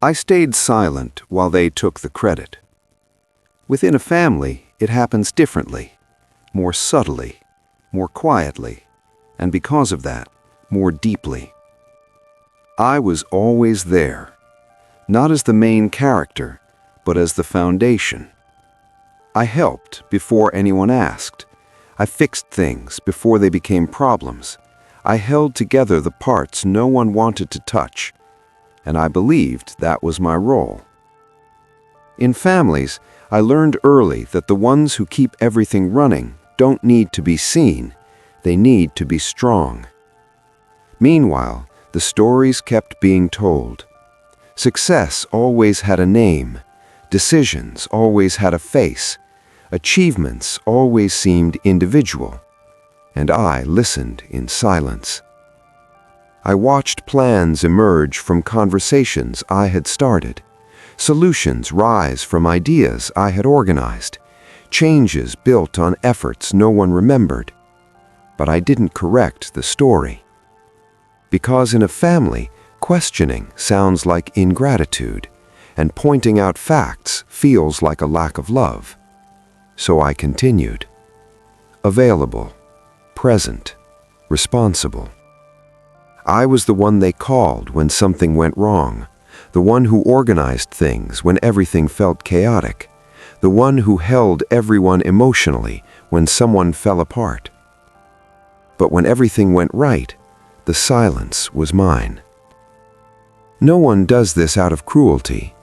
I stayed silent while they took the credit. Within a family, it happens differently, more subtly, more quietly, and because of that, more deeply. I was always there, not as the main character, but as the foundation. I helped before anyone asked. I fixed things before they became problems. I held together the parts no one wanted to touch, and I believed that was my role. In families, I learned early that the ones who keep everything running don't need to be seen, they need to be strong. Meanwhile, the stories kept being told. Success always had a name, decisions always had a face, achievements always seemed individual, and I listened in silence. I watched plans emerge from conversations I had started, solutions rise from ideas I had organized, changes built on efforts no one remembered. But I didn't correct the story. Because in a family, questioning sounds like ingratitude, and pointing out facts feels like a lack of love. So I continued. Available, present, responsible. I was the one they called when something went wrong, the one who organized things when everything felt chaotic, the one who held everyone emotionally when someone fell apart. But when everything went right, the silence was mine. No one does this out of cruelty.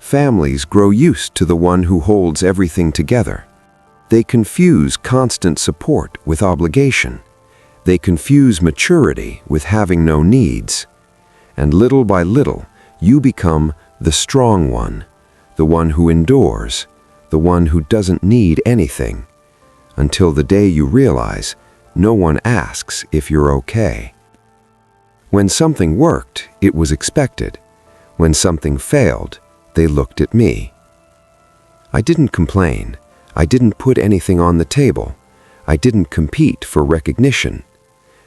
Families grow used to the one who holds everything together. They confuse constant support with obligation. They confuse maturity with having no needs. And little by little, you become the strong one, the one who endures, the one who doesn't need anything, until the day you realize no one asks if you're okay. When something worked, it was expected. When something failed, they looked at me. I didn't complain. I didn't put anything on the table. I didn't compete for recognition,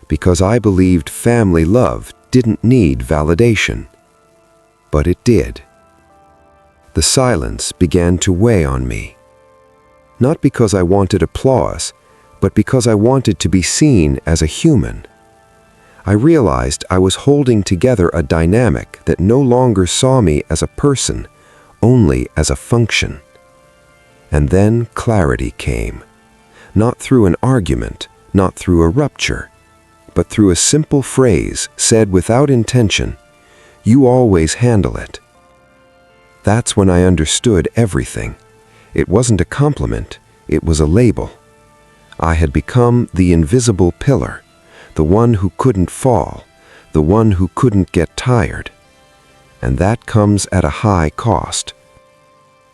because I believed family love didn't need validation. But it did. The silence began to weigh on me. Not because I wanted applause, but because I wanted to be seen as a human. I realized I was holding together a dynamic that no longer saw me as a person, only as a function. And then clarity came, not through an argument, not through a rupture, but through a simple phrase said without intention, "You always handle it." That's when I understood everything. It wasn't a compliment, it was a label. I had become the invisible pillar, the one who couldn't fall, the one who couldn't get tired. And that comes at a high cost.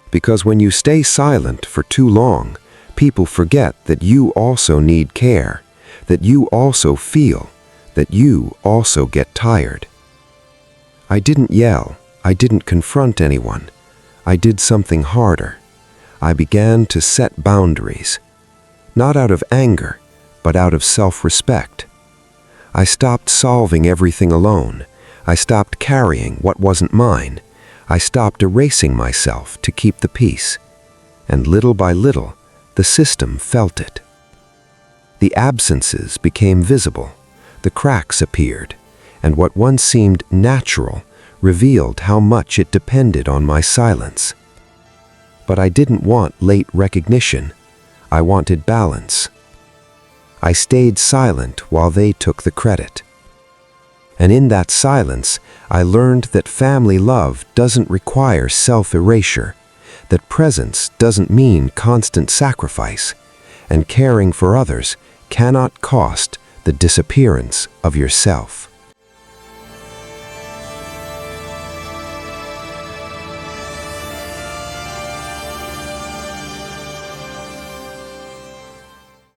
Because when you stay silent for too long, people forget that you also need care, that you also feel, that you also get tired. I didn't yell, I didn't confront anyone. I did something harder. I began to set boundaries, not out of anger, but out of self-respect. I stopped solving everything alone. I stopped carrying what wasn't mine. I stopped erasing myself to keep the peace. And little by little, the system felt it. The absences became visible. The cracks appeared. And what once seemed natural revealed how much it depended on my silence. But I didn't want late recognition. I wanted balance. I stayed silent while they took the credit. And in that silence, I learned that family love doesn't require self-erasure, that presence doesn't mean constant sacrifice, and caring for others cannot cost the disappearance of yourself.